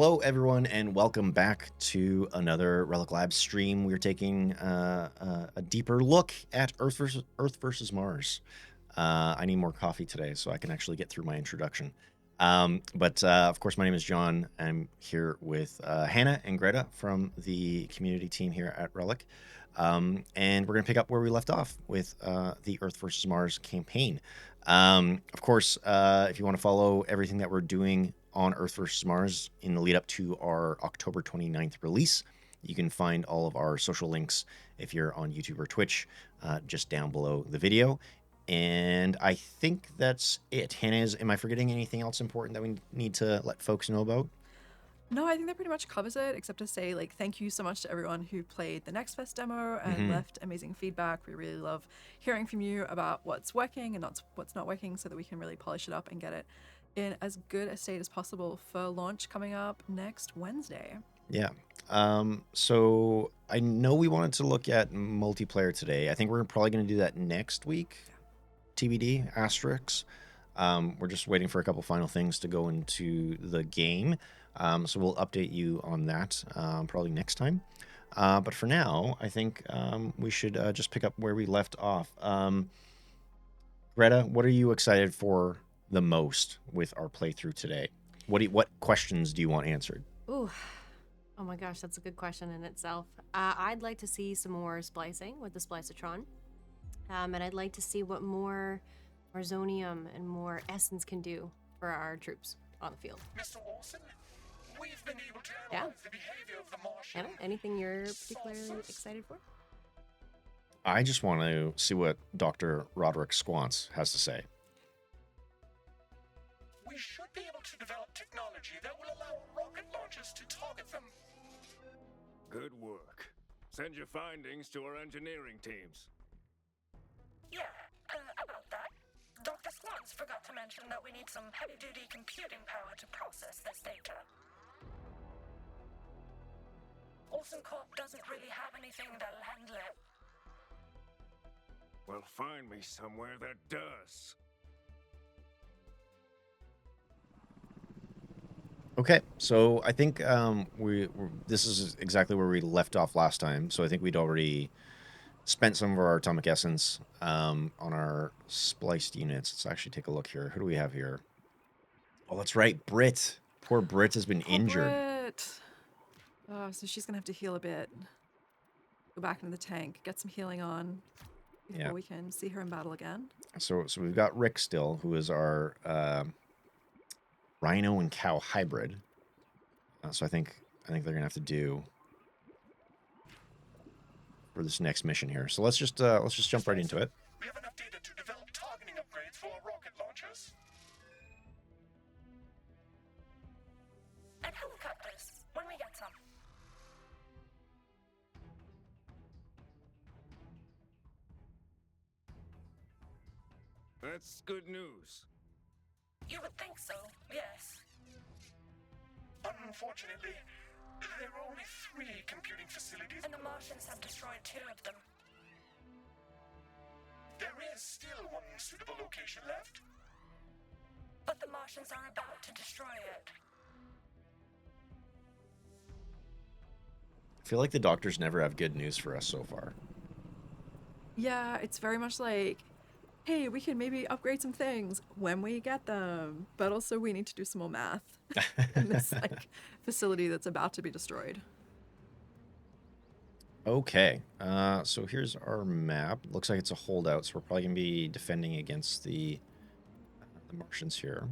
Hello, everyone, and welcome back to another Relic Labs stream. We're taking a deeper look at Earth versus Mars. I need more coffee today so I can actually get through my introduction. But of course, my name is John. I'm here with Hannah and Greta from the community team here at Relic. And we're going to pick up where we left off with the Earth versus Mars campaign. Of course, if you want to follow everything that we're doing on Earth versus Mars in the lead up to our October 29th release, you can find all of our social links if you're on YouTube or Twitch just down below the video. And I think that's it. Hannah, am I forgetting anything else important that we need to let folks know about? No, I think that pretty much covers it, except to say, thank you so much to everyone who played the Next Fest demo and Mm-hmm. left amazing feedback. We really love hearing from you about what's working and what's not working so that we can really polish it up and get it in as good a state as possible for launch coming up next Wednesday. Yeah. So I know we wanted to look at multiplayer today. I think we're probably going to do that next week. TBD, asterisks. We're just waiting for a couple final things to go into the game. So we'll update you on that probably next time. But for now, I think we should just pick up where we left off. Greta, what are you excited for the most with our playthrough today? What questions do you want answered? Ooh, oh my gosh, that's a good question in itself. I'd like to see some more splicing with the Splicitron. And I'd like to see what more Marsonium and more essence can do for our troops on the field. Mr. Olson, we've been able to Yeah. analyze the behavior of the Martian. Anna, anything you're particularly excited for? I just want to see what Dr. Roderick Squance has to say. We should be able to develop technology that will allow rocket launchers to target them. Good work. Send your findings to our engineering teams. Yeah, about that. Dr. Swans forgot to mention that we need some heavy-duty computing power to process this data. Olsen Corp doesn't really have anything that'll handle it. Well, find me somewhere that does. Okay, so I think this is exactly where we left off last time. So I think we'd already spent some of our atomic essence on our spliced units. Let's actually take a look here. Who do we have here? Oh, that's right, Brit. Poor Brit has been injured. Brit. Oh, so she's going to have to heal a bit. Go back into the tank, get some healing on before Yeah. we can see her in battle again. So we've got Rick still, who is our rhino and cow hybrid. So I think they're gonna have to do for this next mission here. So let's just jump right into it. We have enough data to develop targeting upgrades for our rocket launchers. And helicopters, when we get some. That's good news. You would think so, yes. Unfortunately, there are only 3 computing facilities. And the Martians have destroyed 2 of them. There is still one suitable location left. But the Martians are about to destroy it. I feel like the doctors never have good news for us so far. Yeah, it's very much like, hey, we can maybe upgrade some things when we get them, but also we need to do some more math in this facility that's about to be destroyed. Okay, so here's our map. Looks like it's a holdout, so we're probably gonna be defending against the Martians here.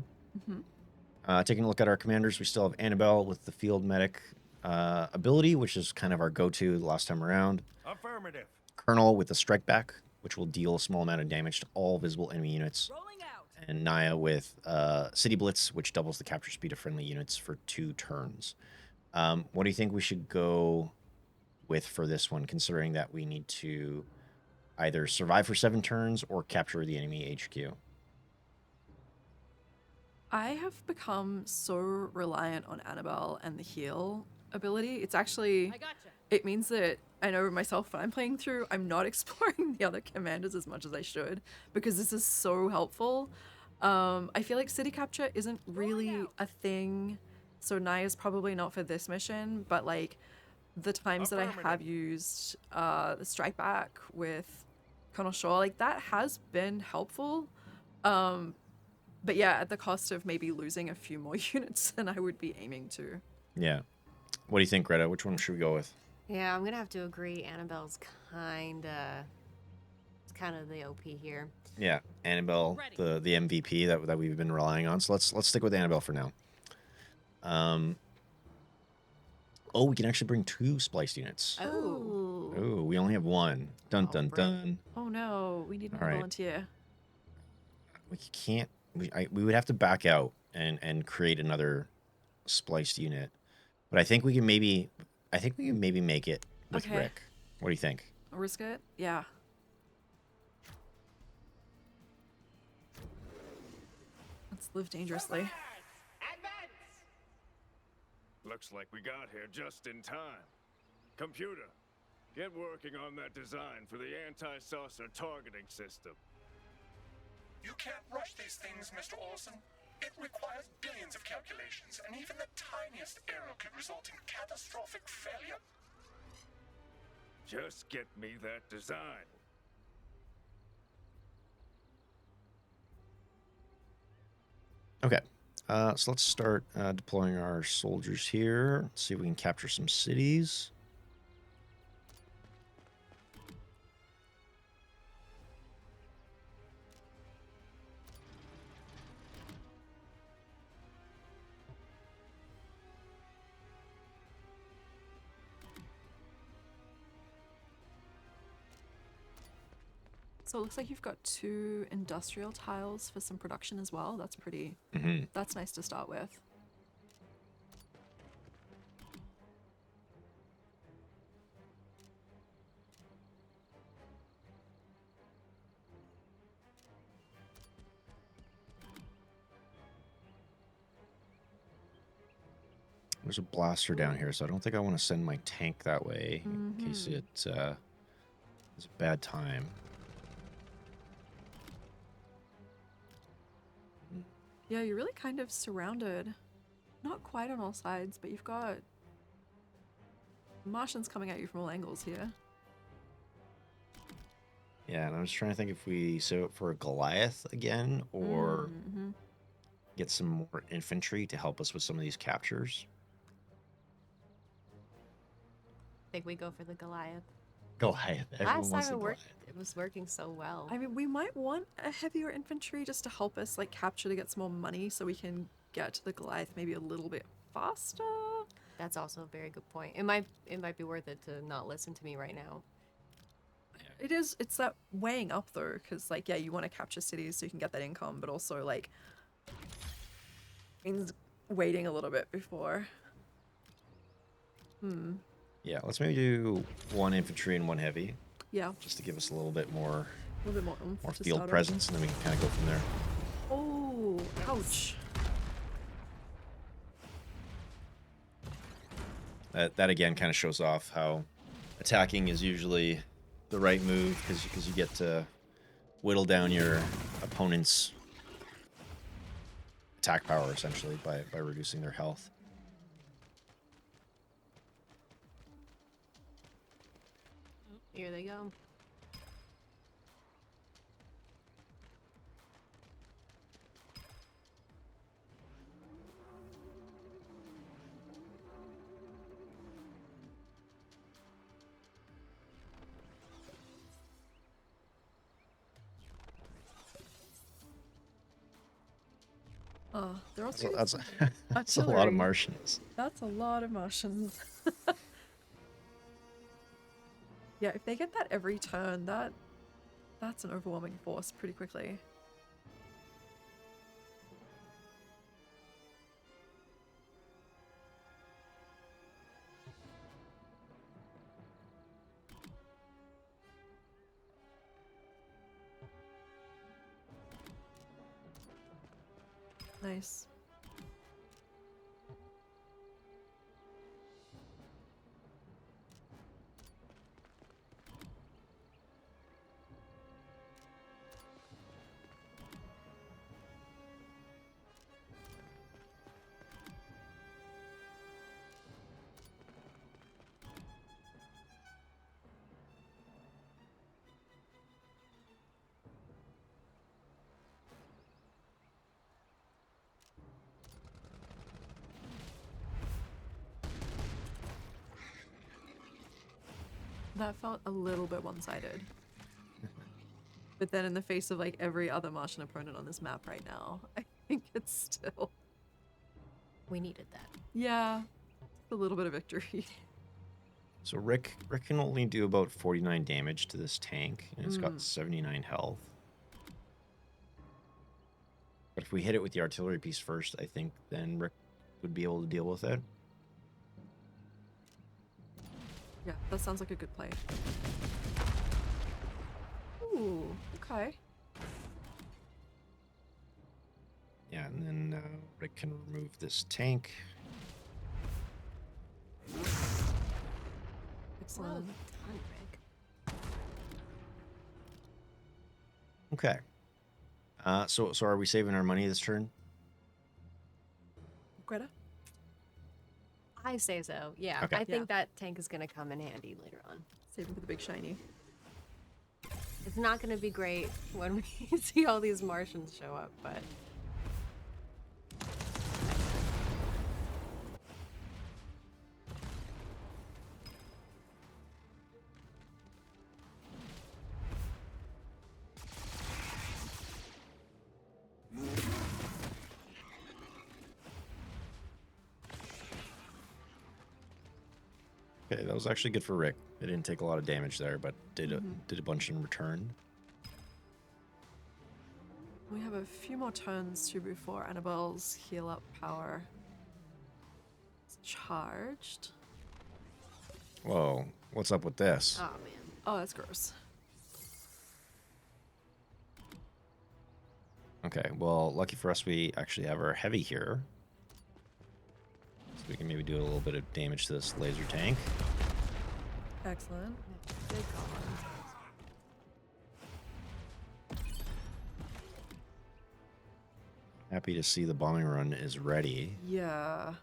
Taking a look at our commanders, we still have Annabelle with the field medic ability, which is kind of our go-to the last time around. Affirmative. Colonel with the strike back, which will deal a small amount of damage to all visible enemy units. And Naya with City Blitz, which doubles the capture speed of friendly units for 2 turns. What do you think we should go with for this one, considering that we need to either survive for 7 turns or capture the enemy HQ? I have become so reliant on Annabelle and the heal ability. It's actually, gotcha. it means that I know myself when I'm playing through, I'm not exploring the other commanders as much as I should because this is so helpful. I feel like city capture isn't really a thing So Naya's probably not for this mission, but like the times that I have Affirmative. used the strike back with Colonel Shaw, like that has been helpful. But yeah, at the cost of maybe losing a few more units than I would be aiming to. Yeah. What do you think, Greta? Which one should we go with? Yeah, I'm gonna have to agree. Annabelle's kinda, it's kind of the OP here. Yeah, Annabelle, the MVP that we've been relying on. So let's stick with Annabelle for now. Oh, we can actually bring 2 spliced units. Oh, Oh, we only have 1. Dun Oh, dun bro. dun. Oh no, we need All another right. volunteer. We can't. We would have to back out and create another spliced unit. But I think we can maybe. I think we can maybe make it with Okay. Rick. What do you think? Risk it? Yeah. Let's live dangerously. Looks like we got here just in time. Computer, get working on that design for the anti-saucer targeting system. You can't rush these things, Mr. Olson. It requires billions of calculations, and even the tiniest error could result in catastrophic failure. Just get me that design. Okay. So let's start deploying our soldiers here. Let's see if we can capture some cities. So it looks like you've got 2 industrial tiles for some production as well. That's pretty. Mm-hmm. That's nice to start with. There's a blaster down here, so I don't think I want to send my tank that way in case it is a bad time. Yeah, you're really kind of surrounded. Not quite on all sides, but you've got Martians coming at you from all angles here. Yeah, and I was trying to think if we set up for a Goliath again or Mhm. get some more infantry to help us with some of these captures. I think we go for the Goliath. Goliath. Everyone Last wants time the Goliath. it was working so well. I mean, we might want a heavier infantry just to help us like capture to get some more money so we can get to the Goliath maybe a little bit faster. That's also a very good point. It might be worth it to not listen to me right now. It's that weighing up though, because like, yeah, you want to capture cities so you can get that income, but also like means waiting a little bit before. Yeah, let's maybe do 1 infantry and 1 heavy, Yeah, just to give us a little bit more a little bit more oomph to field start off. presence, and then we can kind of go from there. Oh, ouch. That again kind of shows off how attacking is usually the right move because you get to whittle down your opponent's attack power essentially by reducing their health. Here they go. Oh, they're also That's a lot artillery. of Martians. That's a lot of Martians. Yeah, if they get that every turn, that's an overwhelming force pretty quickly. Nice. That felt a little bit one-sided. But then in the face of like every other Martian opponent on this map right now, I think it's still... We needed that. Yeah, a little bit of victory. So Rick can only do about 49 damage to this tank, and it's got 79 health. But if we hit it with the artillery piece first, I think then Rick would be able to deal with it. Yeah, that sounds like a good play. Ooh, okay. Yeah, and then Rick can remove this tank. Excellent. Well done, Rick. Okay. So are we saving our money this turn? Greta? I say so. Yeah. Okay. I think Yeah. that tank is going to come in handy later on. Saving for the big shiny. It's not going to be great when we see all these Martians show up, but Okay, that was actually good for Rick. It didn't take a lot of damage there, but did a bunch in return. We have a few more turns too before Annabelle's heal up power is charged. Whoa, what's up with this? oh man. Oh, that's gross. Okay, well, lucky for us, we actually have our heavy here. So we can maybe do a little bit of damage to this laser tank. Excellent. Good call. Happy to see the bombing run is ready. Yeah.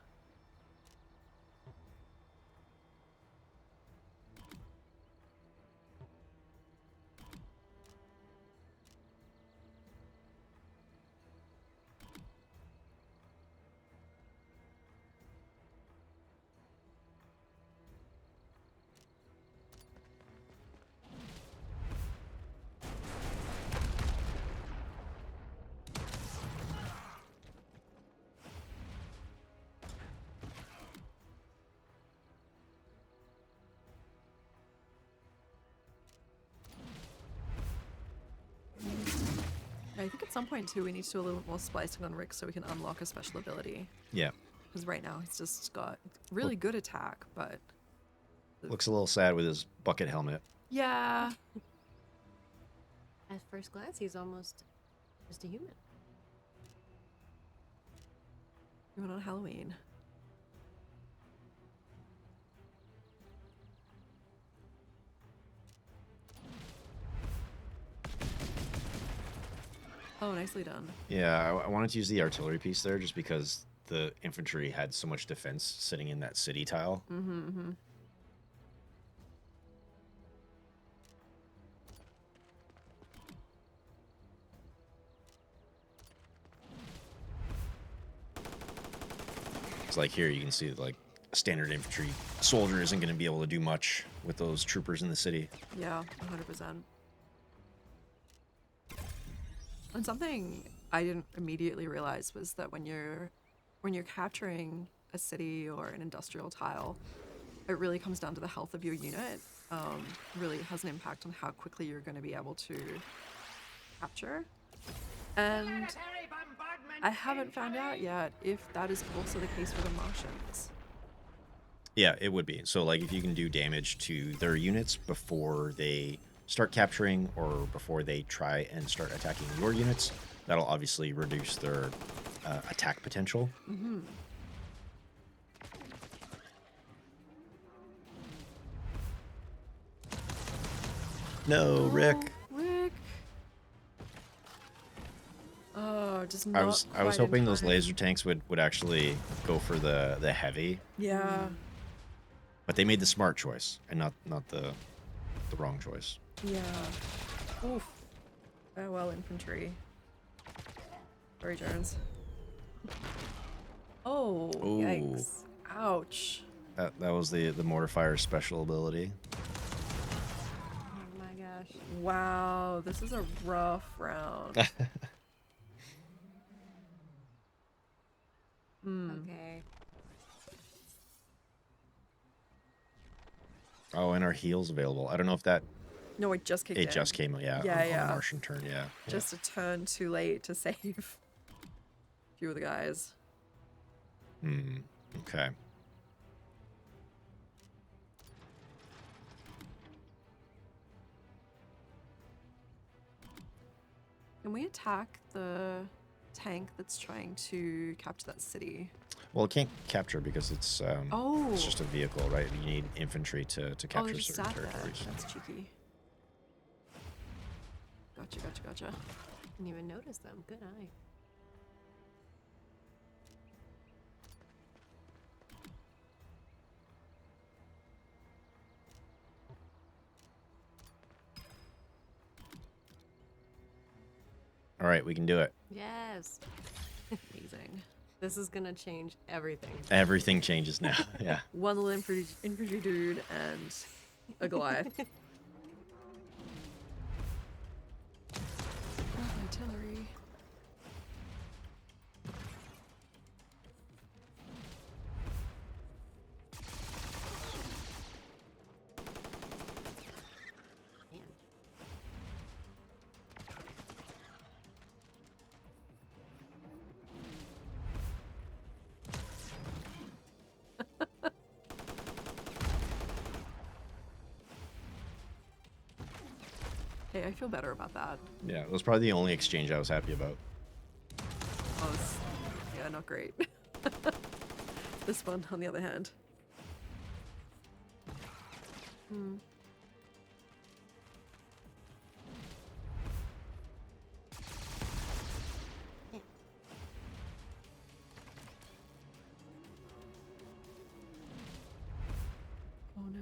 I think at some point too we need to do a little more splicing on Rick so we can unlock a special ability. Yeah, Because right now he's just got really good attack, but looks a little sad with his bucket helmet. yeah. At first glance, he's almost just a human. Even on Halloween. Oh, nicely done. Yeah, I wanted to use the artillery piece there just because the infantry had so much defense sitting in that city tile. Mm-hmm. It's like here you can see like a standard infantry soldier isn't going to be able to do much with those troopers in the city. Yeah, 100%. And something I didn't immediately realize was that when you're capturing a city or an industrial tile, it really comes down to the health of your unit. Really has an impact on how quickly you're going to be able to capture. And I haven't found out yet if that is also the case for the Martians. Yeah, it would be. So like if you can do damage to their units before they start capturing or before they try and start attacking your units, that'll obviously reduce their attack potential. Mm-hmm. No, Rick. Rick. Oh, just not I was quite in hoping those time. laser tanks would actually go for the heavy, Yeah. but they made the smart choice and not the wrong choice. Yeah. Oof. Farewell, infantry. Sorry, Jones. Oh, Ooh. yikes. Ouch. That was the mortar fire special ability. Wow, this is a rough round. Okay. Oh, and our heal's available. I don't know if that No, it just kicked in. it just came. Yeah, Yeah, on the yeah. Martian turn. Yeah. Just a turn too late to save a few of the guys. Hmm. Okay. Can we attack the tank that's trying to capture that city? Well, it can't capture because it's Oh. it's just a vehicle, right? You need infantry to Oh, capture they just certain sat there. territories. That's cheeky. Gotcha. Didn't even notice them. Good eye. All right, we can do it. Yes. Amazing. This is gonna change everything. Everything changes now. Yeah. One little infantry dude and a Goliath. Artillery. Man. Hey, I feel better about that. Yeah. It was probably the only exchange I was happy about. Oh, yeah, not great. This one, on the other hand. Oh no.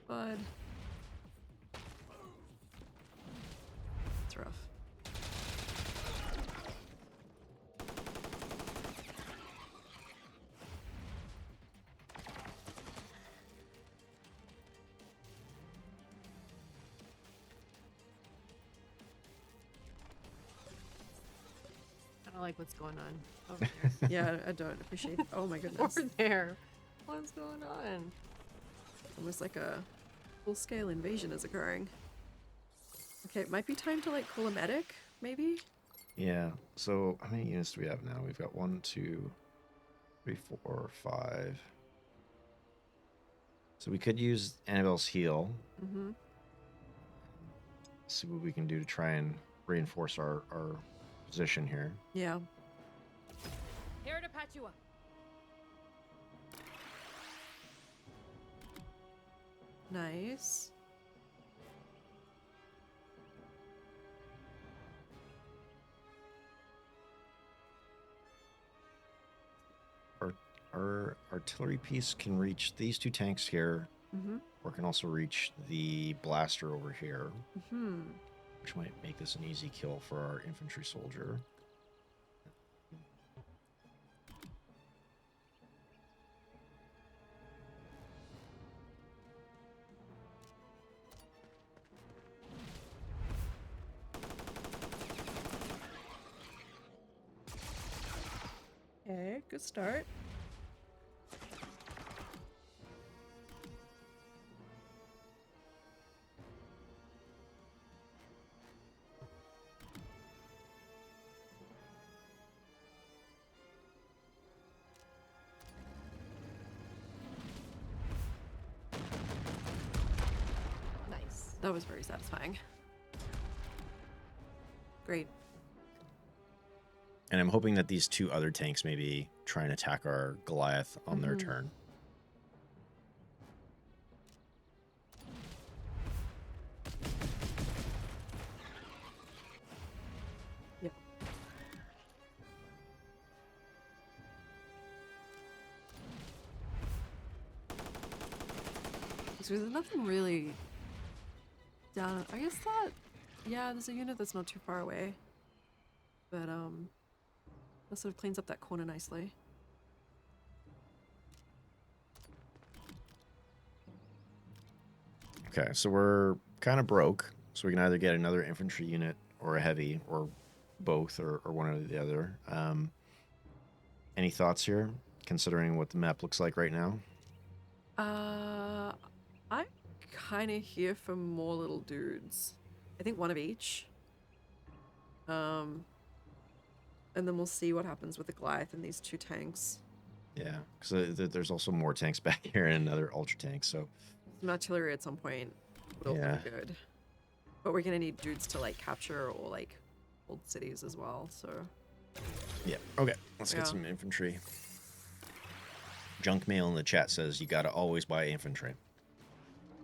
Bud. It's rough. I don't like what's going on over there. Yeah, I don't appreciate it. Oh my goodness. Over there. What's going on? Almost like a full-scale invasion is occurring. Okay, it might be time to like call a medic, maybe? Yeah. So how many units do we have now? We've got 1, 2, 3, 4, 5. So we could use Annabelle's heal. Mm-hmm. See what we can do to try and reinforce our position here. Yeah. Here to patch you up. Nice. Our artillery piece can reach these 2 tanks here, Mm-hmm. or can also reach the blaster over here, Mm-hmm. which might make this an easy kill for our infantry soldier. Okay, good start. Nice. That was very satisfying. Great. And I'm hoping that these 2 other tanks maybe try and attack our Goliath on their turn. Yep. So there's nothing really down. I guess that, yeah, there's a unit that's not too far away. But, that sort of cleans up that corner nicely. Okay, so we're kind of broke, so we can either get another infantry unit or a heavy, or both, or one or the other. Any thoughts here, considering what the map looks like right now? I'm kind of here for more little dudes. I think one of each. And then we'll see what happens with the Goliath and these 2 tanks. Yeah, because there's also more tanks back here and another ultra tank. So Some artillery at some point will Yeah. be good. But we're gonna need dudes to like capture or like hold cities as well. So yeah, okay, let's Yeah. get some infantry. Junk mail in the chat says you gotta always buy infantry.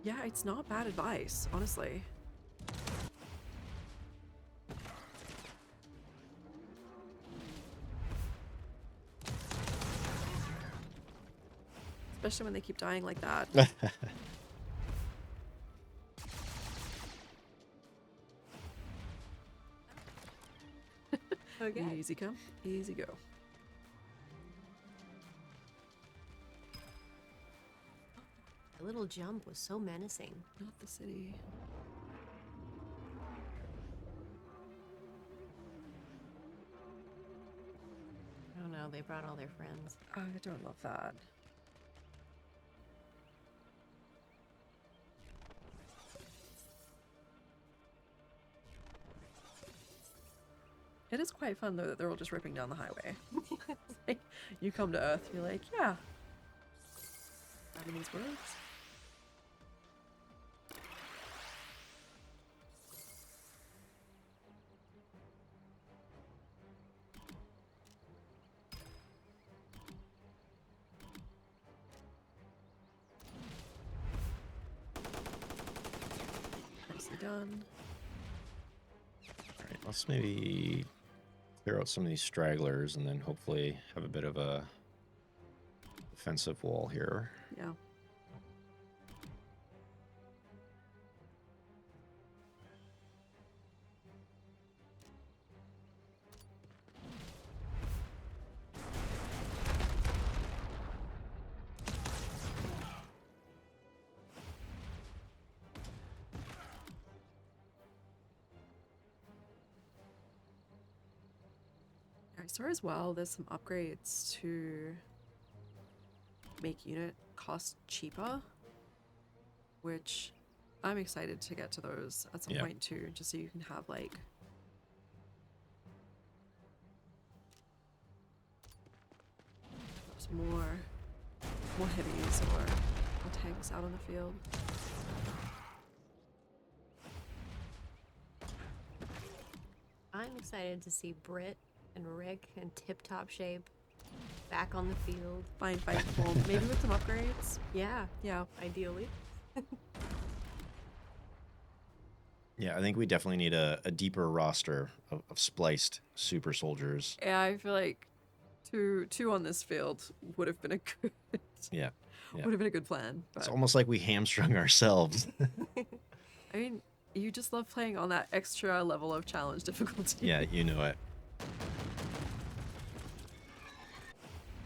yeah, it's not bad advice, honestly. Especially when they keep dying like that. Okay. Easy come, easy go. The little jump was so menacing. Not the city. Oh no, they brought all their friends. I don't love that. It is quite fun though that they're all just ripping down the highway. Like, you come to Earth, you're like, yeah. Having these words. Nicely done. All right, let's maybe clear out some of these stragglers and then hopefully have a bit of a defensive wall here. Yeah. I saw as well there's some upgrades to make unit cost cheaper, which I'm excited to get to those at some Yeah. point too, just so you can have like perhaps more heavies or tanks out on the field. I'm excited to see Britt and Rick in tip-top shape back on the field. Fine fight form, maybe with some upgrades. Yeah, Yeah. ideally. Yeah, I think we definitely need a deeper roster of spliced super soldiers. Yeah, I feel like two on this field would have been a good Yeah, yeah. would have been a good plan. It's But almost like we hamstrung ourselves. I mean, you just love playing on that extra level of challenge difficulty. Yeah, you know it.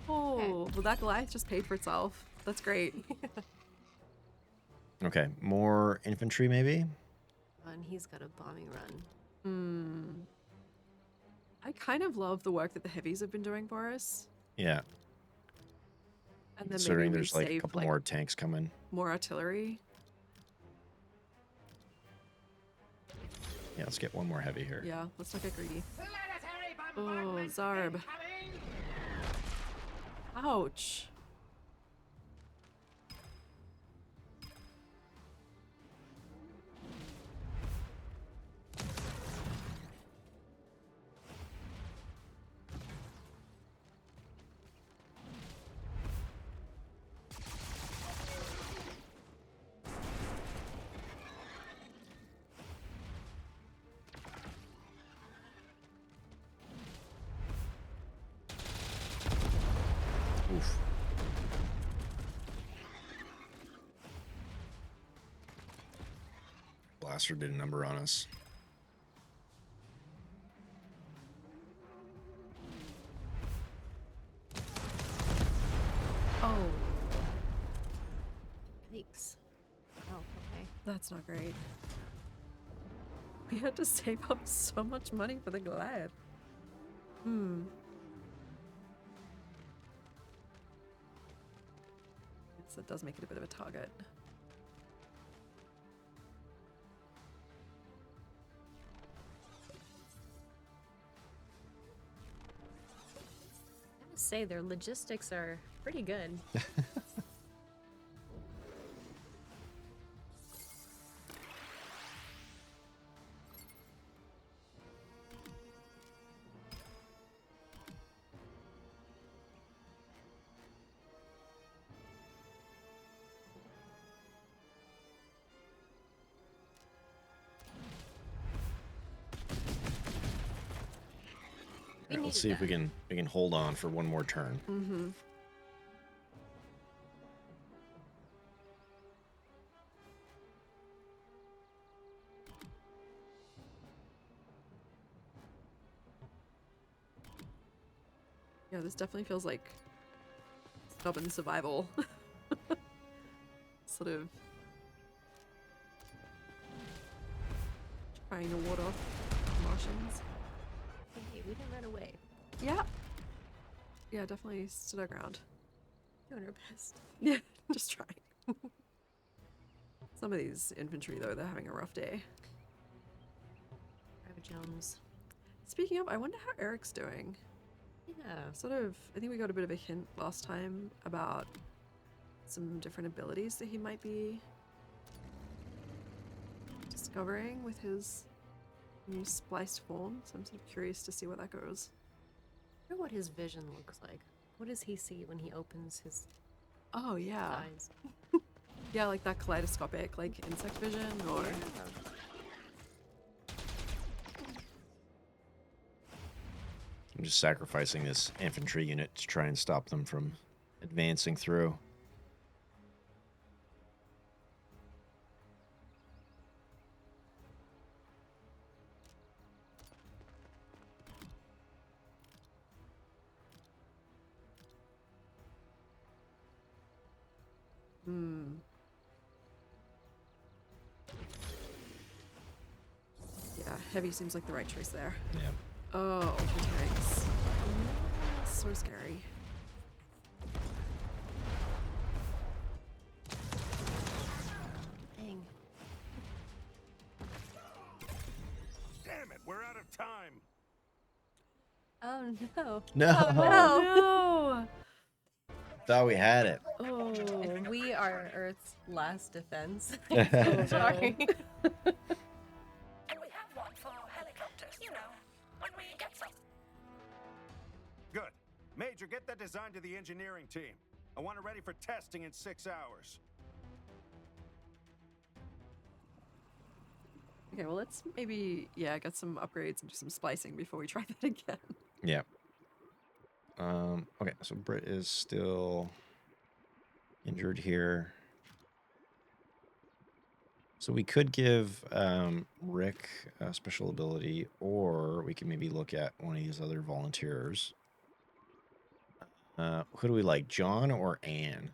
Oh, well, that Goliath just paid for itself. That's great. Okay, more infantry maybe? And he's got a bombing run. I kind of love the work that the heavies have been doing for us. Yeah, And then considering maybe we there's like a save couple more tanks coming. more artillery. Yeah, let's get one more heavy here. Yeah, let's not get greedy. Oh, Zarb. Ouch. Oof. Blaster did a number on us. Oh, Yikes. Oh, okay. that's not great. We had to save up so much money for the glide. Hmm. Yes, that does make it a bit of a target. I must say, their logistics are pretty good. We Let's needed see if that. we can hold on for one more turn. Mm-hmm. Yeah, this definitely feels like stubborn survival. Sort of trying to ward off Martians. Hey, we didn't run away. Yeah. Yeah, definitely stood our ground. Doing our best. Yeah, just trying. Some of these infantry, though, they're having a rough day. Private Jones. Speaking of, I wonder how Eric's doing. Yeah. Sort of, I think we got a bit of a hint last time about some different abilities that he might be discovering with his new spliced form. So I'm sort of curious to see where that goes. I wonder what his vision looks like. What does he see when he opens his Oh, yeah. eyes? Yeah, like that kaleidoscopic, like insect vision, or... I'm just sacrificing this infantry unit to try and stop them from advancing through. Hmm. Yeah, heavy seems like the right choice there. Yeah. Oh, the tanks. So scary. Dang. Damn it, we're out of time. Oh no. No. No! Thought we had it. Oh. If we are Earth's last defense. Oh, Sorry. And we have one for helicopters, you know, when we get some. Good. Major, get that design to the engineering team. I want it ready for testing in 6 hours. Okay, well, let's maybe, yeah, get some upgrades and do some splicing before we try that again. Yeah. Okay, so Britt is still injured here. So we could give Rick a special ability, or we can maybe look at one of these other volunteers. Who do we like, John or Anne?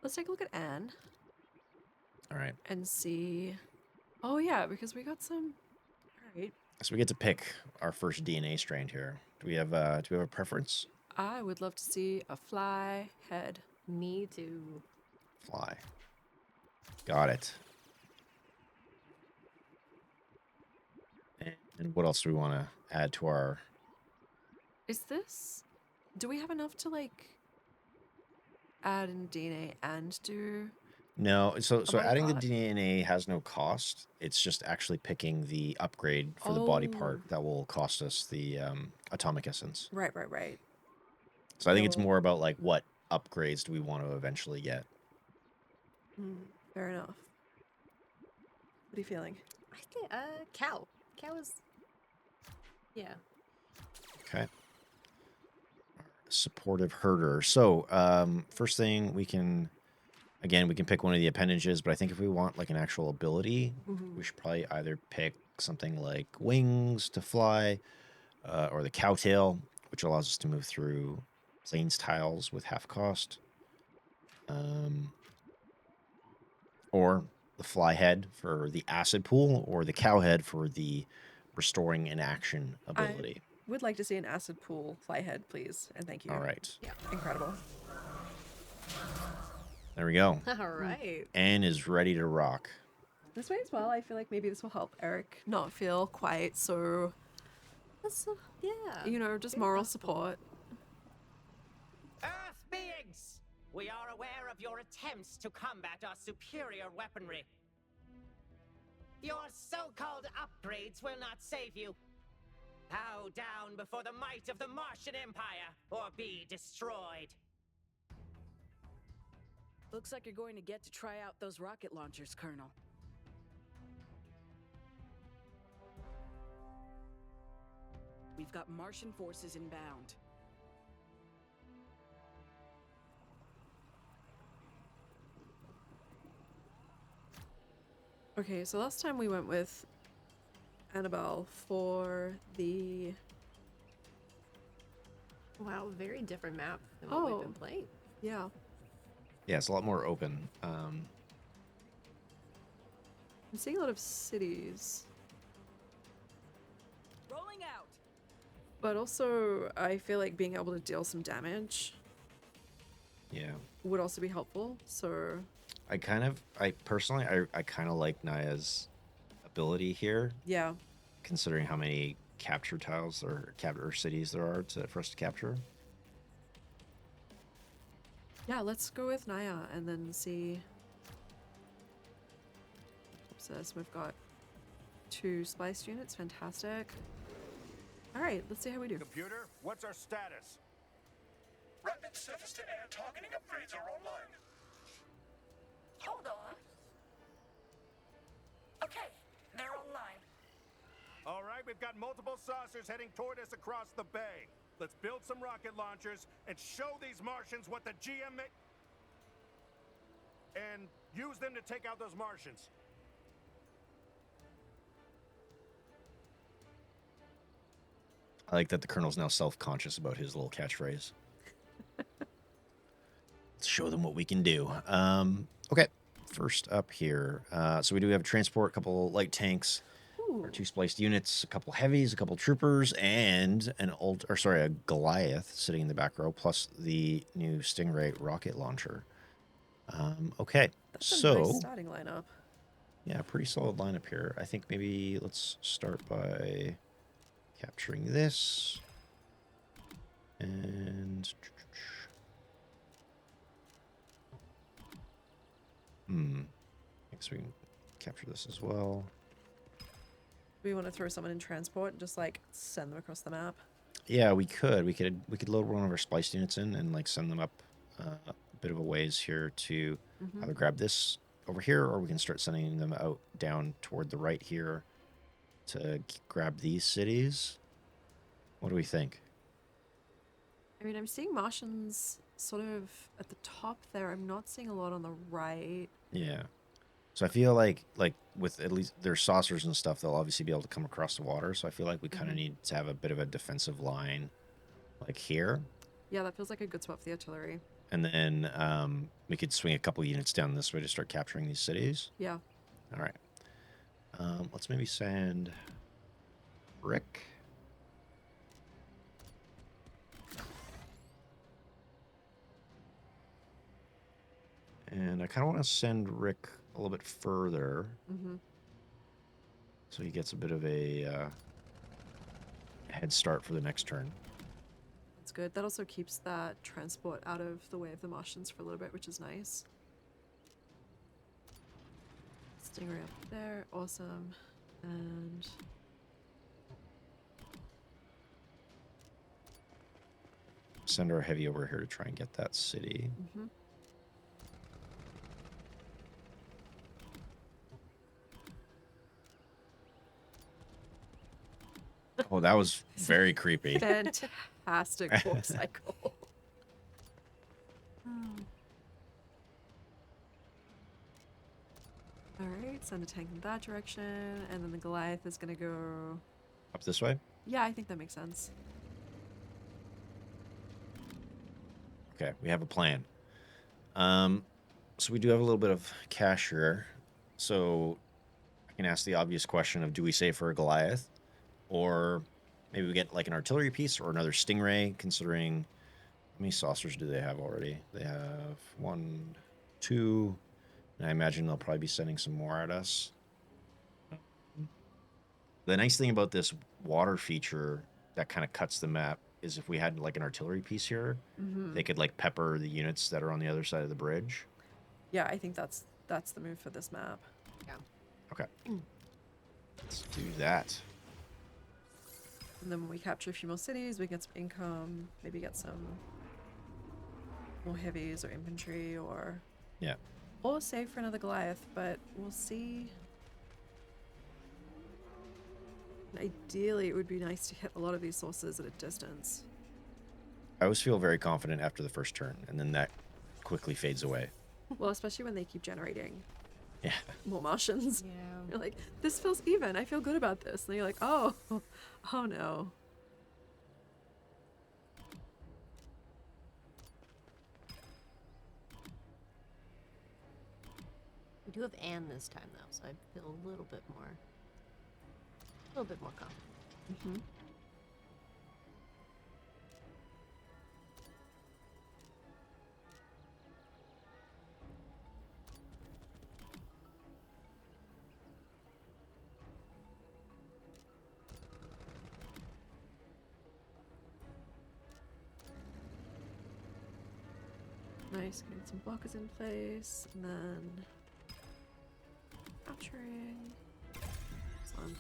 Let's take a look at Anne All right. and see. Oh, yeah, because we got some. All right. So we get to pick our first DNA strand here. Do we have a preference? I would love to see a fly head. Me too. Fly. Got it. And what else do we want to add to our... Is this. Do we have enough to, like, add in DNA and do. No, so body adding the part? DNA has no cost. It's just actually picking the upgrade for the body part Oh. that will cost us the atomic essence. Right. So I think it's So- more about like what upgrades do we want to eventually get. Fair enough. What are you feeling? I think cow. Cow is yeah. Okay. Supportive herder. So first thing we can pick one of the appendages, but I think if we want like an actual ability, we should probably either pick something like wings to fly, or the cowtail, which allows us to move through plains tiles with half cost. Or the fly head for the acid pool, or the cow head for the restoring inaction ability. Would like to see an acid pool fly head, please, and thank you. All right. Incredible. There we go. All right. Anne is ready to rock. This way as well, I feel like maybe this will help Eric not feel quite so, Yeah. just moral support. Earth beings! We are aware of your attempts to combat our superior weaponry. Your so-called upgrades will not save you. Bow down before the might of the Martian Empire, or be destroyed. Looks like you're going to get to try out those rocket launchers, Colonel. We've got Martian forces inbound. Okay, so last time we went with Annabelle for the... Wow, very different map than what we've been playing. Yeah. Yeah, it's a lot more open. I'm seeing a lot of cities. Rolling out. But also, I feel like being able to deal some damage Yeah. would also be helpful, so... I personally kind of like Naya's ability here, Yeah. considering how many capture tiles or cities there are for us to capture. Yeah, let's go with Naya and then see... Says we've got 2 spliced units, fantastic. Alright, let's see how we do. Computer, what's our status? Rapid surface-to-air targeting upgrades are online. Hold on. Okay, they're online. All right, we've got multiple saucers heading toward us across the bay. Let's build some rocket launchers and show these Martians what the GM and use them to take out those Martians. I like that the Colonel's now self-conscious about his little catchphrase. Let's show them what we can do. Okay, first up here. So we do have a transport, a couple light tanks, our 2 spliced units, a couple heavies, a couple troopers, and a Goliath sitting in the back row, plus the new Stingray rocket launcher. Okay, That's a so nice starting lineup. yeah, pretty solid lineup here. I think maybe let's start by capturing this. And I guess we can capture this as well. Do we want to throw someone in transport and just like send them across the map? Yeah, we could. We could load one of our spliced units in and like send them up a bit of a ways here to either grab this over here, or we can start sending them out down toward the right here to grab these cities. What do we think? I mean, I'm seeing Martians sort of at the top there. I'm not seeing a lot on the right. Yeah. So I feel like with at least their saucers and stuff, they'll obviously be able to come across the water. So I feel like we kind of need to have a bit of a defensive line like here. Yeah, that feels like a good spot for the artillery. And then we could swing a couple units down this way to start capturing these cities. Yeah. All right. Let's maybe send Rick. And I kind of want to send Rick a little bit further. So he gets a bit of a head start for the next turn. That's good. That also keeps that transport out of the way of the Martians for a little bit, which is nice. Stingray up there. Awesome. And... send our heavy over here to try and get that city. Oh, that was very creepy. Fantastic warp cycle. Alright, send a tank in that direction, and then the Goliath is gonna go... Up this way? Yeah, I think that makes sense. Okay, we have a plan. So we do have a little bit of cash here. So I can ask the obvious question of, do we save for a Goliath? Or maybe we get like an artillery piece or another Stingray, considering how many saucers do they have already? They have 1, 2, and I imagine they'll probably be sending some more at us. The nice thing about this water feature that kind of cuts the map is if we had like an artillery piece here, they could like pepper the units that are on the other side of the bridge. Yeah, I think that's the move for this map. Yeah. Okay. Let's do that. And then when we capture a few more cities, we get some income, maybe get some more heavies or infantry, or Yeah. save for another Goliath, but we'll see. And ideally, it would be nice to hit a lot of these sources at a distance. I always feel very confident after the first turn, and then that quickly fades away. Well, especially when they keep generating Yeah. more Martians. Yeah. You're like, this feels even. I feel good about this. And you're like, oh no. We do have Anne this time though, so I feel a little bit more confident. Mm-hmm. Nice, getting some blockers in place, and then capturing. Excellent.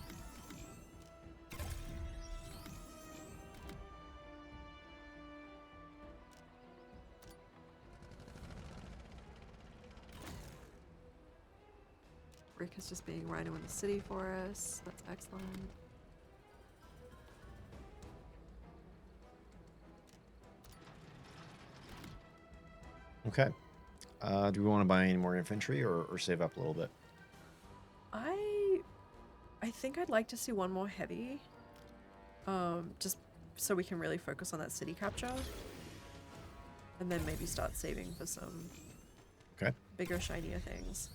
Rick is just being Rhino in the city for us. That's excellent. Okay. Do we want to buy any more infantry or save up a little bit? I think I'd like to see one more heavy. Just so we can really focus on that city capture. And then maybe start saving for some Okay. bigger, shinier things.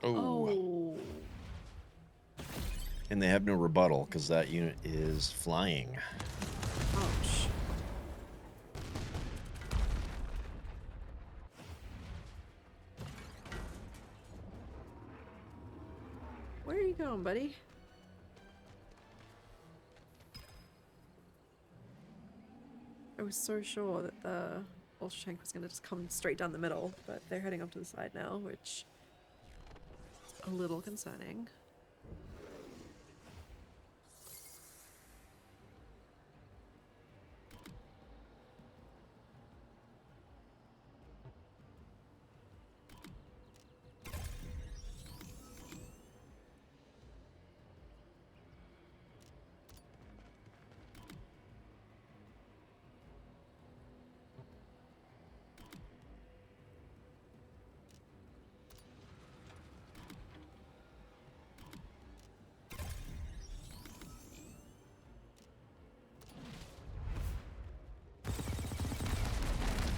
Oh. And they have no rebuttal because that unit is flying. Ouch. Where are you going, buddy? I was so sure that the Ultra Tank was going to just come straight down the middle, but they're heading up to the side now, which is a little concerning.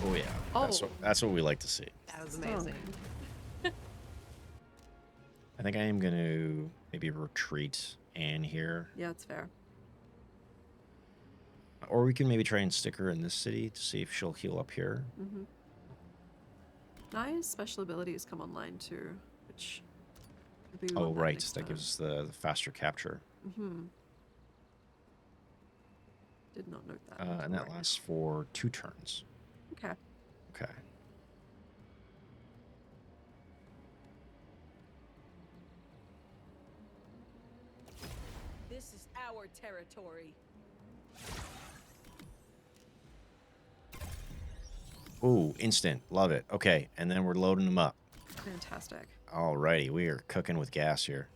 Oh yeah. That's what we like to see. That was So amazing. I think I am going to maybe retreat Anne here. Yeah, it's fair. Or we can maybe try and stick her in this city to see if she'll heal up here. Mm-hmm. Nice special abilities come online too, which maybe we Oh, want that right. next That time. gives the faster capture. Mm-hmm. Did not note that. And that Right. lasts for 2 turns. Okay. Okay. This is our territory. Ooh, instant. Love it. Okay, and then we're loading them up. Fantastic. Alrighty, we are cooking with gas here.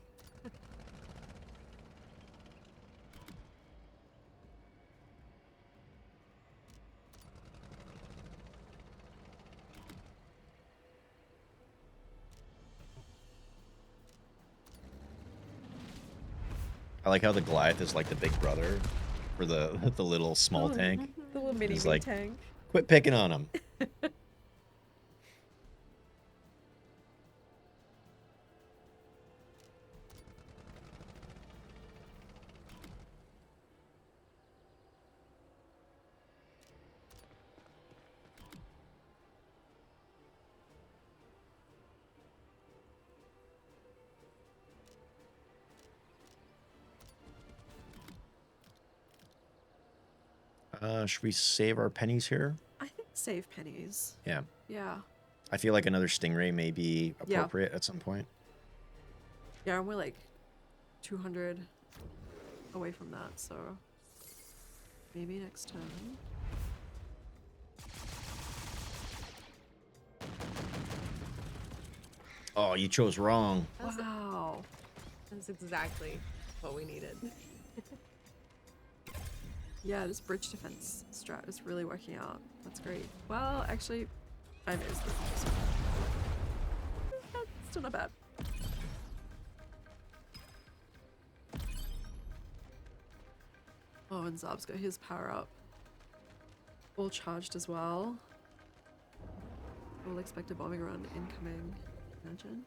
I like how the Goliath is like the big brother for the the little small tank. The little mini He's me like, tank. quit picking on him. Should we save our pennies here? I think save pennies. Yeah. Yeah. I feel like another stingray may be Yeah. appropriate at some point. Yeah, and we're like 200 away from that, so maybe next time. Oh, you chose wrong. Wow. That's exactly what we needed. Yeah, this bridge defense strat is really working out. That's great. Well, actually, I missed it. So. Still not bad. Oh, and Zob's got his power up. All charged as well. All expect a bombing run incoming. Imagine.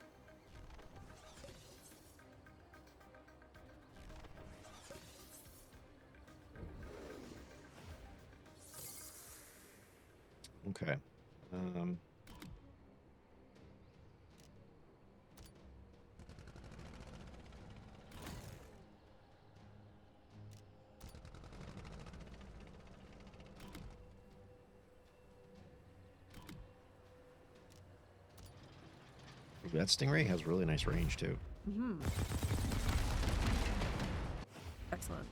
Okay. That stingray has really nice range too. Mm-hmm. Excellent.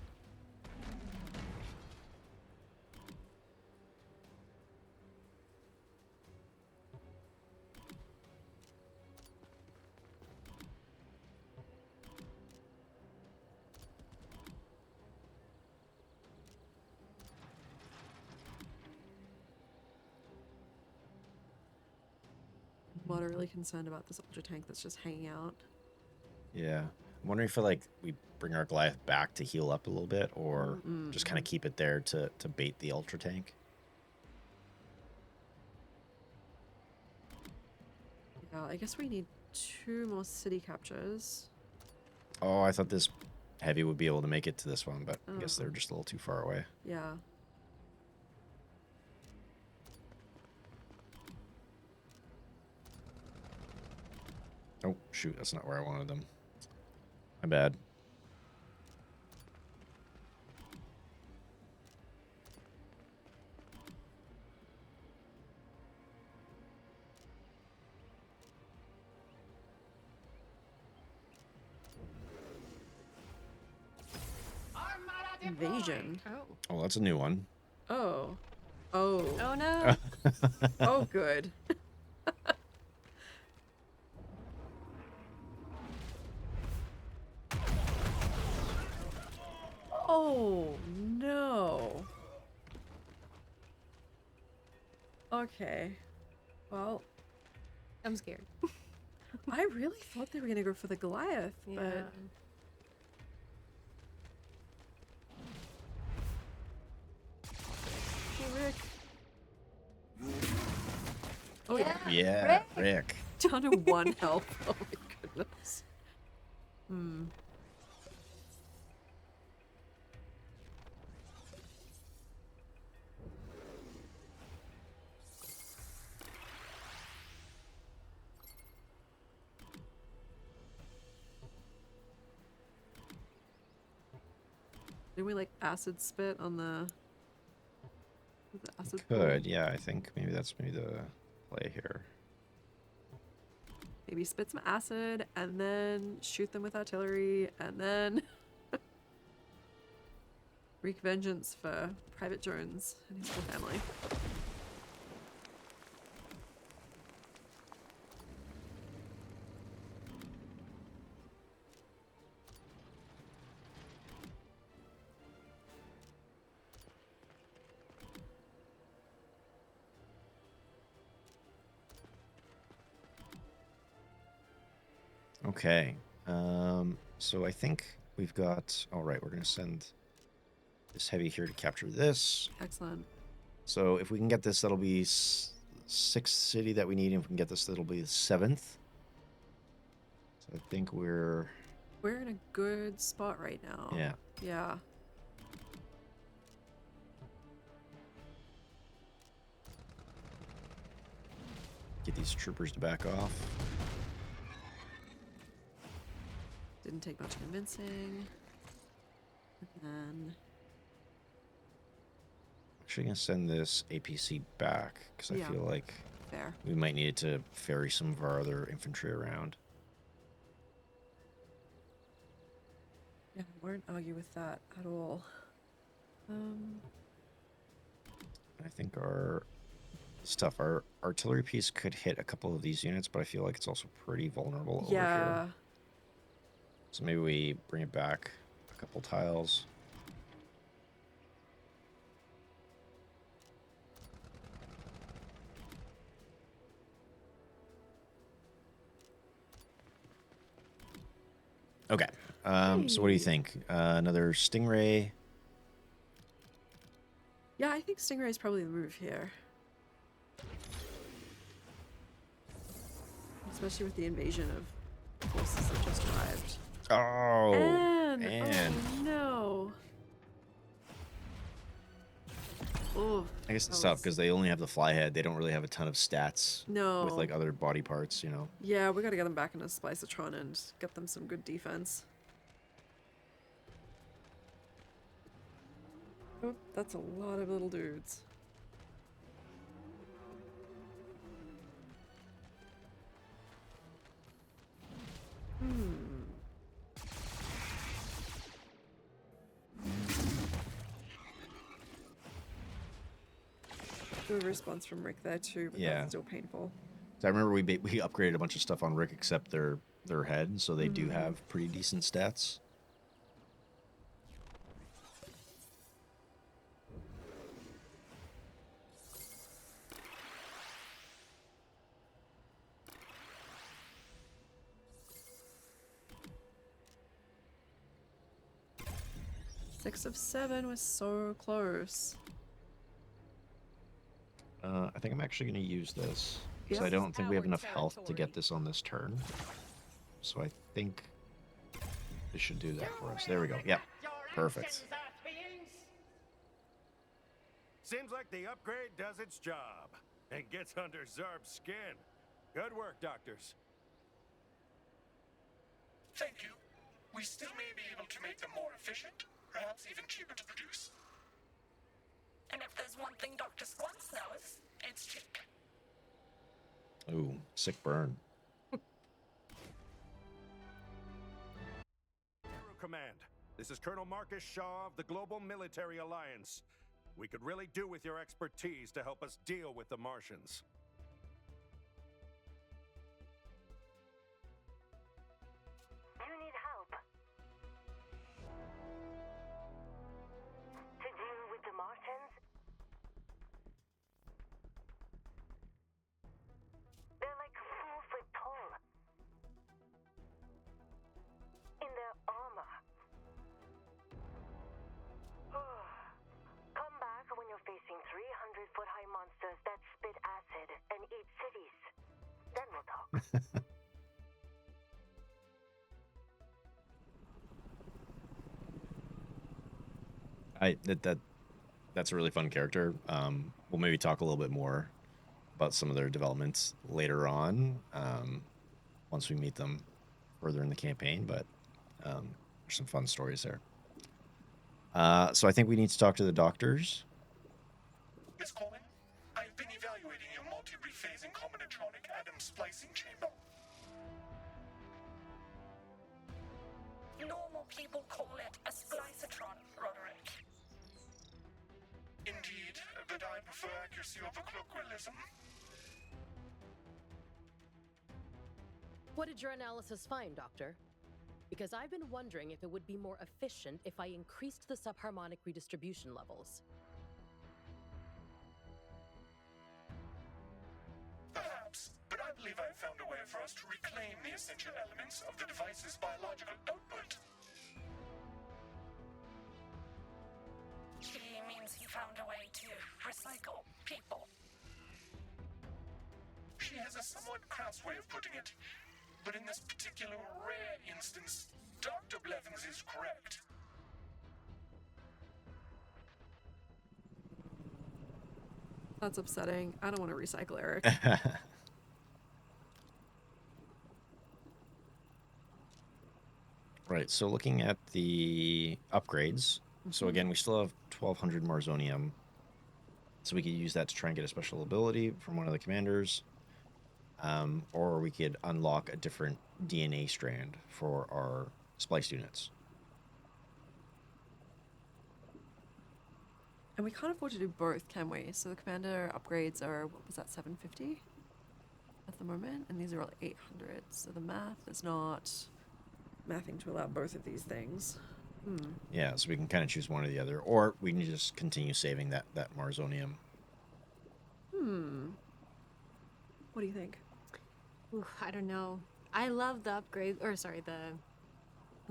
I'm really concerned about this ultra tank that's just hanging out. Yeah. I'm wondering if like we bring our Goliath back to heal up a little bit or just kind of keep it there to bait the ultra tank. Yeah, I guess we need 2 more city captures. Oh, I thought this heavy would be able to make it to this one, but I guess they're just a little too far away. Yeah. Oh, shoot. That's not where I wanted them. My bad. Invasion. Oh. Oh, that's a new one. Oh. Oh. Oh no. Oh, good. Oh, no. Okay. Well, I'm scared. I really thought they were going to go for the Goliath, Yeah. but... Hey, Rick. Oh, yeah. Yeah, Rick. Down to 1 health. Oh, my goodness. Hmm. Did we like acid spit on the acid pool? Could, yeah, I think maybe that's the play here. Maybe spit some acid and then shoot them with artillery and then wreak vengeance for Private Jones and his whole family. Okay. So I think we've got... All right, we're going to send this heavy here to capture this. Excellent. So if we can get this, that'll be 6th city that we need. And if we can get this, that'll be the 7th. So I think we're in a good spot right now. Yeah. Yeah. Get these troopers to back off. Didn't take much convincing. And then Actually going to send this APC back because I Yeah. feel like fair. we might need to ferry some of our other infantry around. Yeah, I won't argue with that at all. I think our stuff, our artillery piece could hit a couple of these units, but I feel like it's also pretty vulnerable over Yeah. here. So maybe we bring it back a couple tiles. Okay. So what do you Hey. think? Another Stingray? Yeah, I think Stingray is probably the move here. Especially with the invasion of forces that just arrived. Oh, And oh no. Oh, I guess it's that tough was- because they only have the flyhead. They don't really have a ton of stats no. with like other body parts, you know. Yeah, we gotta get them back into Splicitron and get them some good defense. Oh, that's a lot of little dudes. Good response from Rick there too, but Yeah. that's still painful. So I remember we upgraded a bunch of stuff on Rick except their head, so they do have pretty decent stats. Six of 7 was so close. I think I'm actually going to use this because I Yes. don't think we have Our enough health to territory. get this on this turn. So I think this should do that for us. There we go. Yeah, perfect. Seems like the upgrade does its job and gets under Zarb's skin. Good work, doctors. Thank you. We still may be able to make them more efficient, perhaps even cheaper to produce. And if there's one thing Dr. Squants knows, It's cheap. Ooh, sick burn. Aero Command, this is Colonel Marcus Shaw of the Global Military Alliance. We could really do with your expertise to help us deal with the Martians. You need help to deal with the Martians? They're like 4 foot tall. In their armor. Come back when you're facing 300-foot high monsters that spit acid and eat cities. Then we'll talk. That's a really fun character. We'll maybe talk a little bit more about some of their developments later on, once we meet them further in the campaign. But there's some fun stories there. So I think we need to talk to the doctors. Miss Coleman, I've been evaluating your multi-rephasing combinatronic atom splicing chamber. normal people call it a splicitron, Roderick. Indeed, but I prefer accuracy over colloquialism. What did your analysis find, Doctor? Because I've been wondering if it would be more efficient if I increased the subharmonic redistribution levels. Perhaps, but I believe I've found a way for us to reclaim the essential elements of the device's biological output. found a way to recycle people. She has a somewhat crass way of putting it, but in this particular rare instance, Dr. Blevins is correct. That's upsetting. I don't want to recycle Eric. Right, so looking at the upgrades, so again, we still have 1200 Marsonium. So we could use that to try and get a special ability from one of the commanders. Or we could unlock a different DNA strand for our spliced units. And we can't afford to do both, can we? So the commander upgrades are, what was that, 750 at the moment? And these are all 800. So the math is not mathing to allow both of these things. Yeah, so we can kind of choose one or the other. Or we can just continue saving that Marsonium. What do you think? Ooh, I don't know. I love the upgrade, or sorry, the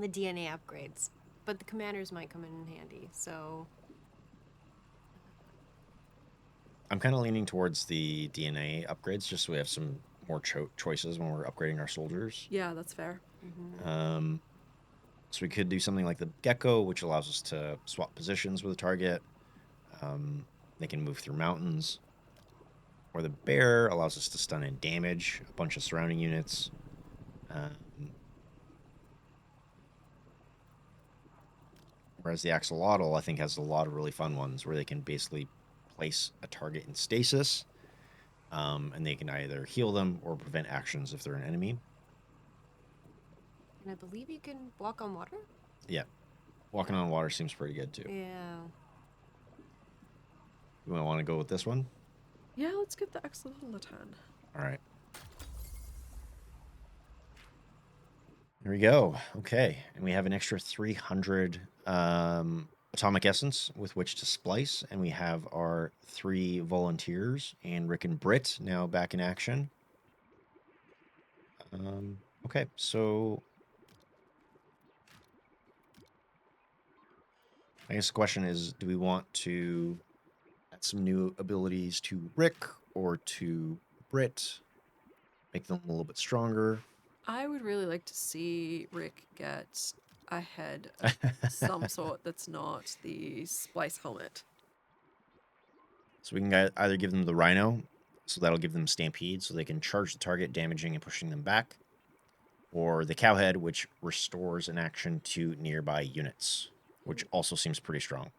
DNA upgrades, but the commanders might come in handy. So I'm kind of leaning towards the DNA upgrades just so we have some more choices when we're upgrading our soldiers. Yeah, that's fair. So we could do something like the Gecko, which allows us to swap positions with a target. They can move through mountains. Or the Bear allows us to stun and damage a bunch of surrounding units. Whereas the Axolotl, I think, has a lot of really fun ones where they can basically place a target in stasis. And they can either heal them or prevent actions if they're an enemy. and I believe you can walk on water. Yeah. Walking on water seems pretty good, too. Yeah. You want to go with this one? Yeah, let's give the Axolotl a turn. All right. There we go. Okay. And we have an extra 300 atomic essence with which to splice. And we have our 3 volunteers and Rick and Britt now back in action. Okay, so I guess the question is, do we want to add some new abilities to Rick or to Britt? Make them a little bit stronger? I would really like to see Rick get a head of some sort that's not the splice helmet. So we can either give them the Rhino, so that'll give them Stampede, so they can charge the target, damaging and pushing them back. Or the Cowhead, which restores an action to nearby units, which also seems pretty strong.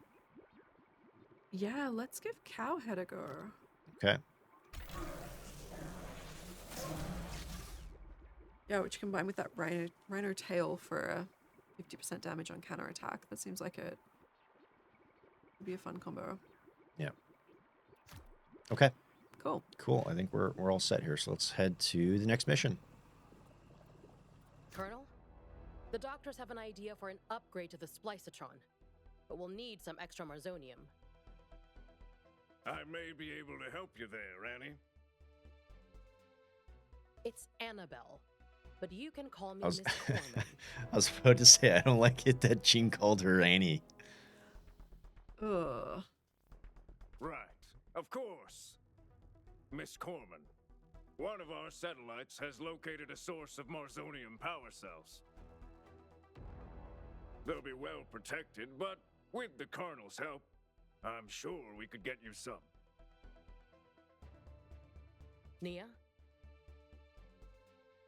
Yeah, let's give Cowhead a go. Okay. Yeah, which combined with that rhino tail for a 50% damage on counterattack. That seems like it would be a fun combo. Yeah. Okay. Cool. Cool. I think we're all set here. So let's head to the next mission. Colonel, the doctors have an idea for an upgrade to the splicitron, but we'll need some extra Marsonium. I may be able to help you there, Annie. It's Annabelle, but you can call me I was, Miss Corman. I was about to say, I don't like it that Jean called her Annie. Ugh. Right, of course. Miss Corman, one of our satellites has located a source of Marsonium power cells. They'll be well protected, but with the Colonel's help, I'm sure we could get you some. Nia?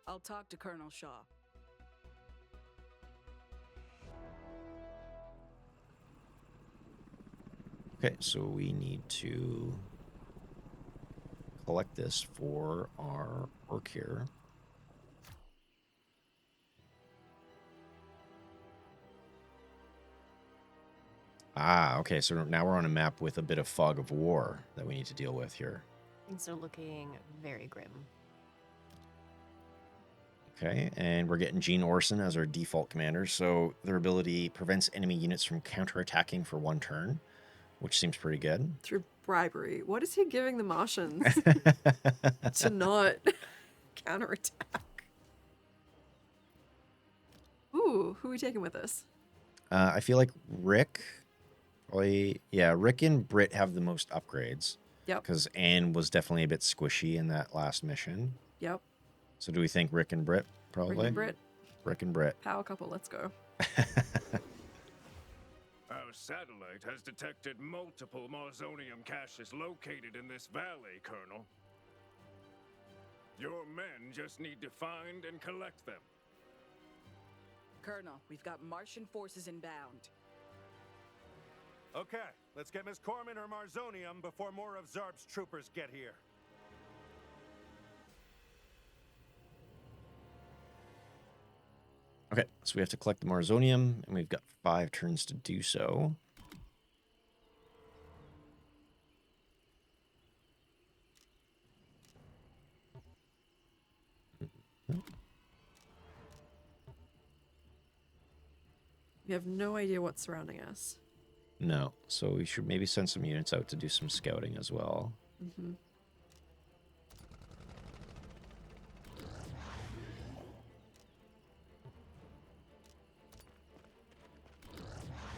I'll talk to Colonel Shaw. Okay, so we need to collect this for our work here. Ah, okay, so now we're on a map with a bit of fog of war that we need to deal with here. Things are looking very grim. Okay, and we're getting Jean Orson as our default commander, so their ability prevents enemy units from counterattacking for 1 turn, which seems pretty good. Through bribery. What is he giving the Martians to not counterattack? Ooh, who are we taking with us? I feel like Rick Probably, yeah, Rick and Britt have the most upgrades. Yep. Because Anne was definitely a bit squishy in that last mission. Yep. So do we think Rick and Britt, probably? Rick and Britt. Rick and Britt. Power couple, let's go. Our satellite has detected multiple Marsonium caches located in this valley, Colonel. Your men just need to find and collect them. Colonel, we've got Martian forces inbound. Okay, let's get Miss Corman her Marsonium before more of Zarb's troopers get here. Okay, so we have to collect the Marsonium, and we've got 5 turns to do so. We have no idea what's surrounding us. No, so we should maybe send some units out to do some scouting as well. Mm-hmm.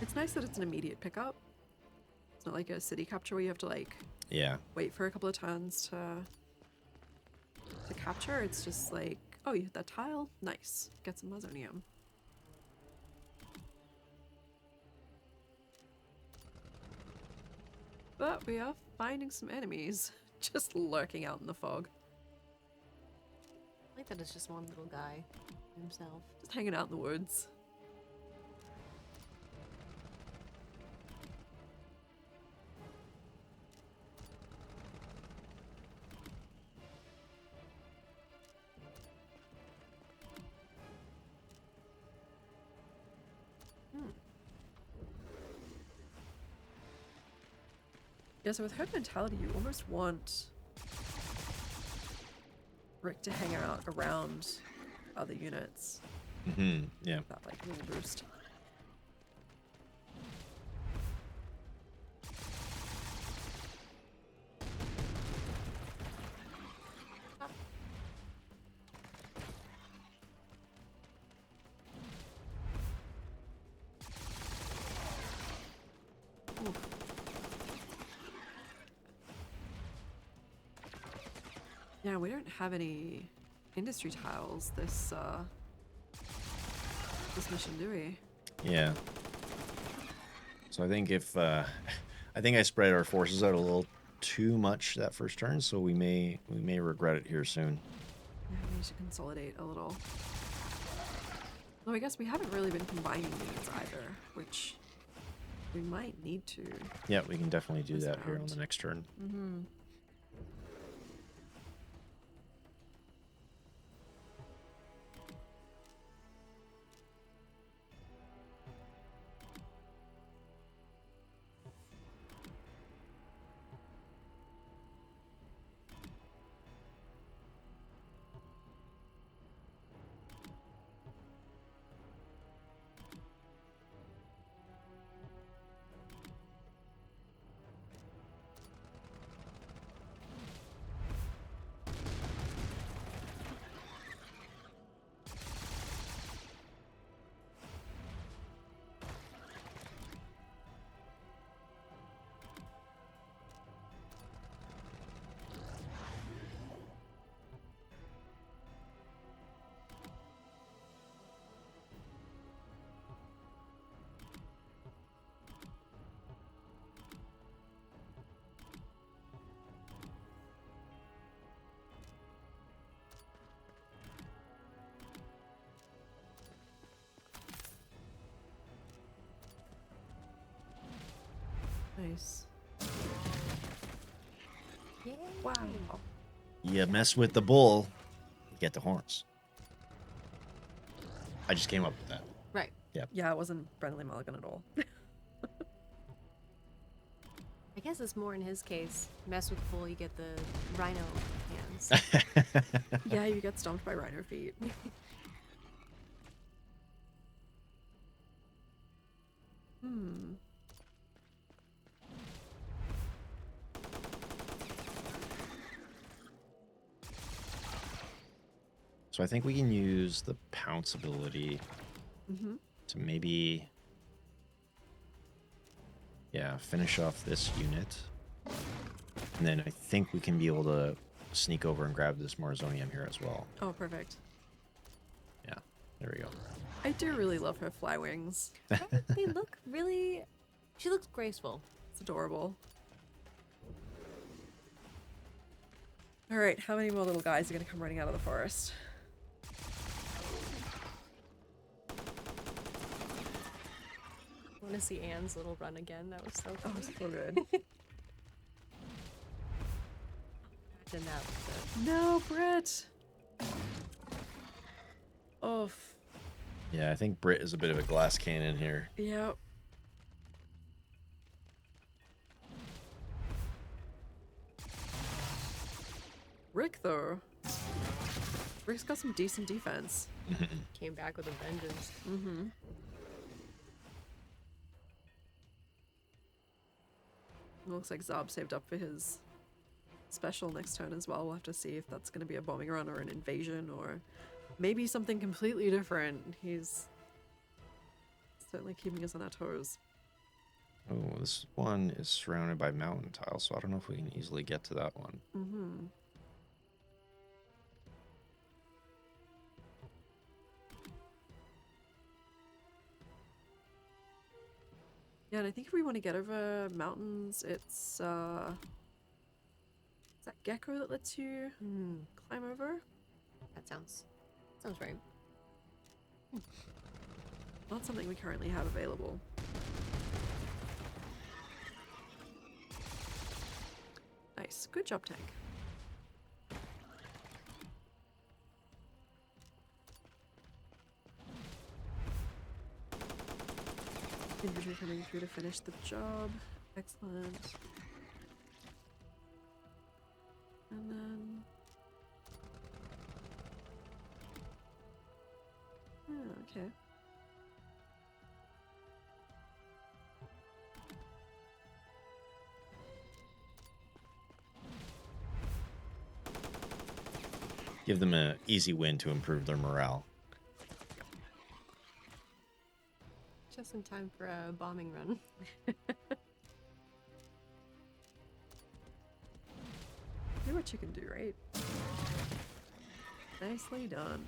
It's nice that it's an immediate pickup. It's not like a city capture where you have to like wait for a couple of turns to capture. It's just like, oh, you hit that tile, nice, get some Marsonium. But we are finding some enemies just lurking out in the fog. I like that it's just one little guy himself. Just hanging out in the woods. Yeah, so with herd mentality, you almost want Rick to hang out around other units. Mm-hmm. Yeah. That like little boost. Yeah, we don't have any industry tiles this mission, do we? Yeah. So I think if I think I spread our forces out a little too much that first turn, so we may regret it here soon. Yeah, we need to consolidate a little. Though I guess we haven't really been combining units either, which we might need to. Yeah, we can definitely do that here on round. the next turn. Mm-hmm. Nice. Yay. Wow. You mess with the bull, you get the horns. I just came up with that. Right. Yep. Yeah, it wasn't Brentley Mulligan at all. I guess it's more in his case. Mess with the bull, you get the rhino hands. Yeah, you get stomped by rhino feet. Hmm. So I think we can use the pounce ability Mm-hmm. to maybe Yeah, finish off this unit. And then I think we can be able to sneak over and grab this Marsonium here as well. Oh, perfect. Yeah, there we go. I do really love her fly wings. They look really... She looks graceful. It's adorable. All right, how many more little guys are going to come running out of the forest? I want to see Anne's little run again. That was so Oh, fun. it's so good. Imagine that with No, Britt! Oh, Yeah, I think Brit is a bit of a glass cannon here. yep. Rick, though. Rick's got some decent defense. came back with a vengeance. Mm-hmm. Looks like Zob saved up for his special next turn as well. We'll have to see if that's going to be a bombing run or an invasion or maybe something completely different. He's certainly keeping us on our toes. Oh, this one is surrounded by mountain tiles, so I don't know if we can easily get to that one. Mm-hmm. Yeah, and I think if we want to get over mountains, it's is that gecko that lets you climb over? That sounds right. Not something we currently have available. Nice. Good job, tank. Infantry coming through to finish the job. Excellent. And then... Oh, okay. Give them an easy win to improve their morale. Just in time for a bombing run. Do what you can do, right? Nicely done.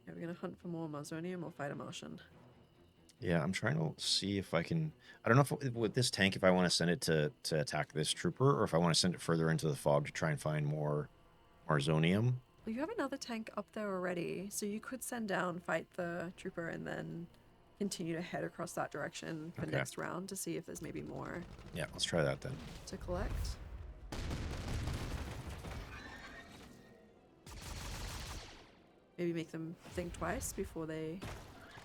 Yeah, we're gonna hunt for more Marsonium or fight a Martian. Yeah, I'm trying to see if I can... I don't know if with this tank, if I want to send it to attack this trooper, or if I want to send it further into the fog to try and find more Marsonium. Well, you have another tank up there already, so you could send down, fight the trooper, and then continue to head across that direction for Okay. next round to see if there's maybe more Yeah, let's try that then. to collect. Maybe make them think twice before they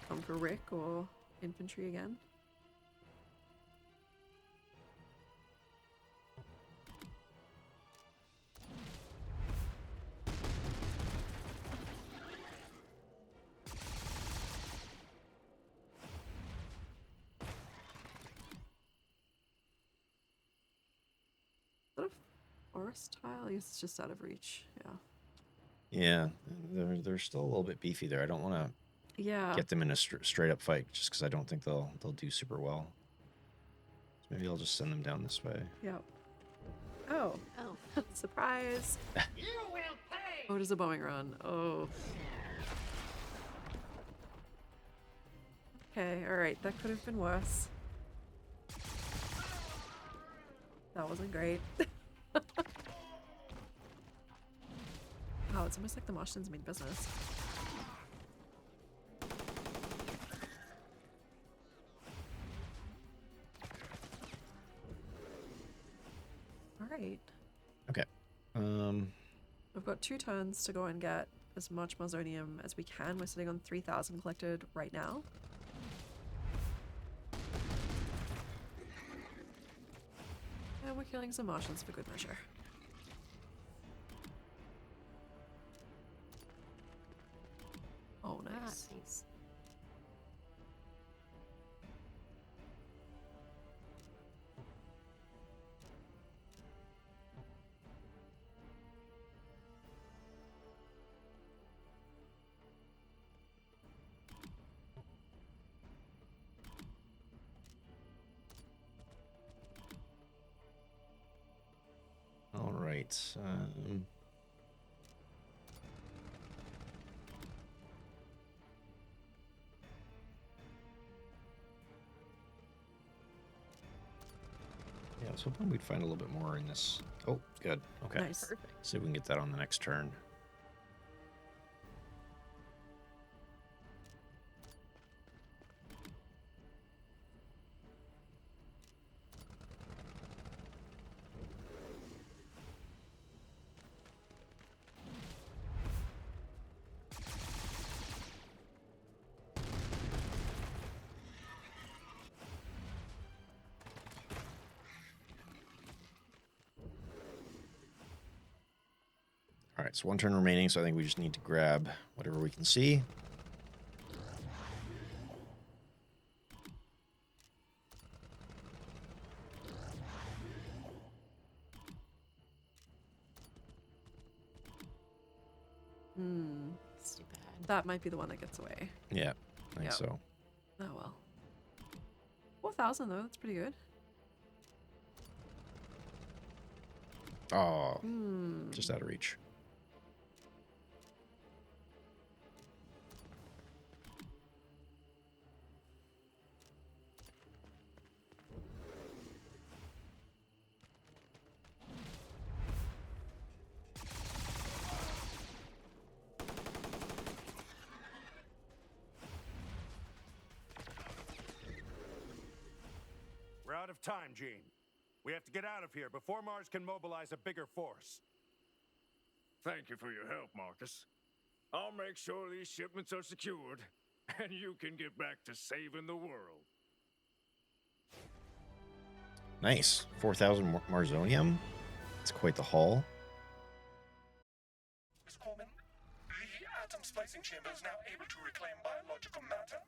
come for Rick or infantry again. Is that a forest tile? I guess it's just out of reach. Yeah. Yeah, they're still a little bit beefy there. I don't want to Yeah. get them in a straight up fight just because I don't think they'll do super well. So maybe I'll just send them down this way. Yep. Oh. Oh. Surprise. You will pay! Oh, it is a bombing run. Oh. Okay, alright. That could have been worse. That wasn't great. Wow, it's almost like the Martians mean business. Alright. Okay. We've got 2 turns to go and get as much Marsonium as we can. We're sitting on 3,000 collected right now. And we're killing some Martians for good measure. Oh, nice. Nice. right. Yeah, I was hoping we'd find a little bit more in this. Oh, good. Okay. Nice. Perfect. See if we can get that on the next turn. All right, so one turn remaining, so I think we just need to grab whatever we can see. It's too bad. That might be the one that gets away. Yeah, I think Yep. so. Oh well. 4,000 though, that's pretty good. Oh, just out of reach. We're out of time, Gene. We have to get out of here before Mars can mobilize a bigger force. Thank you for your help, Marcus. I'll make sure these shipments are secured, and you can get back to saving the world. Nice. 4,000 Marsonium. It's quite the haul. Miss Coleman, the atom splicing chamber is now able to reclaim biological matter.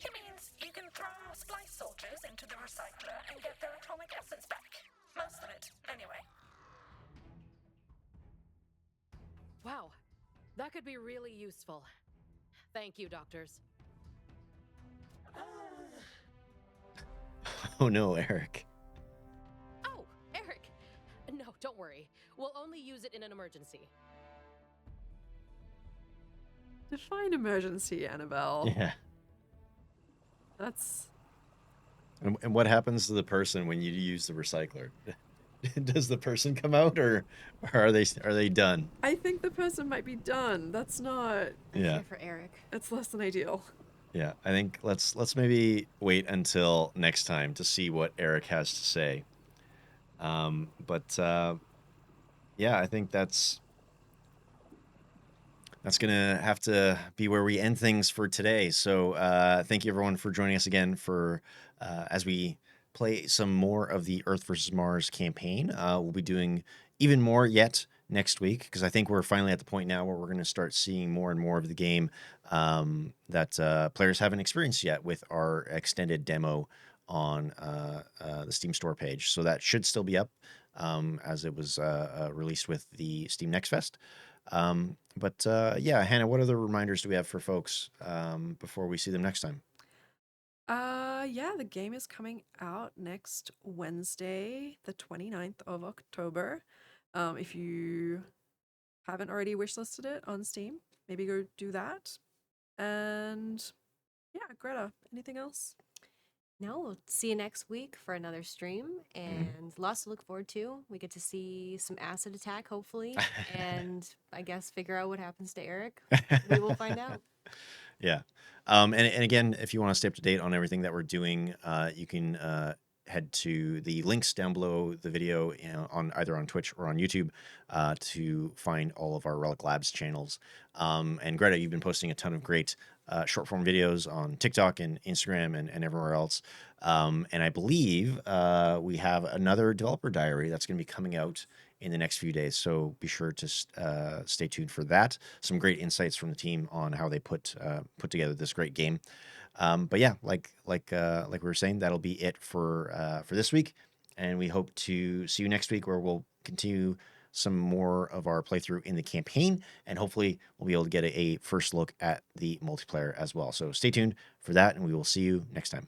It means you can throw splice soldiers into the recycler and get their atomic essence back. Most of it, anyway. Wow, that could be really useful. Thank you, doctors. Oh no, Eric. Oh, Eric! No, don't worry. We'll only use it in an emergency. Define emergency, Annabelle. Yeah. That's And what happens to the person when you use the recycler? Does the person come out, or are they done? I think the person might be done. That's not. I Yeah. fear for Eric. It's less than ideal. Yeah, I think let's maybe wait until next time to see what Eric has to say. Yeah, I think that's gonna have to be where we end things for today. So thank you everyone for joining us again for as we play some more of the Earth versus Mars campaign. We'll be doing even more yet next week, because I think we're finally at the point now where we're going to start seeing more and more of the game that players haven't experienced yet with our extended demo on the Steam store page. So that should still be up as it was released with the Steam Next Fest. Yeah, Hannah, what other reminders do we have for folks before we see them next time? Yeah, the game is coming out next Wednesday, the 29th of October. If you haven't already wishlisted it on Steam, maybe go do that. And yeah, Greta, anything else? No, we'll see you next week for another stream and lots to look forward to. We get to see some acid attack, hopefully, and I guess figure out what happens to Eric. We will find out. Yeah. And again, if you want to stay up to date on everything that we're doing, you can head to the links down below the video on either on Twitch or on YouTube to find all of our Relic Labs channels. And Greta, you've been posting a ton of great short form videos on TikTok and Instagram and everywhere else. And I believe we have another developer diary that's going to be coming out in the next few days. So be sure to stay tuned for that. Some great insights from the team on how they put together this great game. Yeah, like we were saying, that'll be it for this week. And we hope to see you next week, where we'll continue some more of our playthrough in the campaign, and hopefully we'll be able to get a first look at the multiplayer as well. So stay tuned for that, and we will see you next time.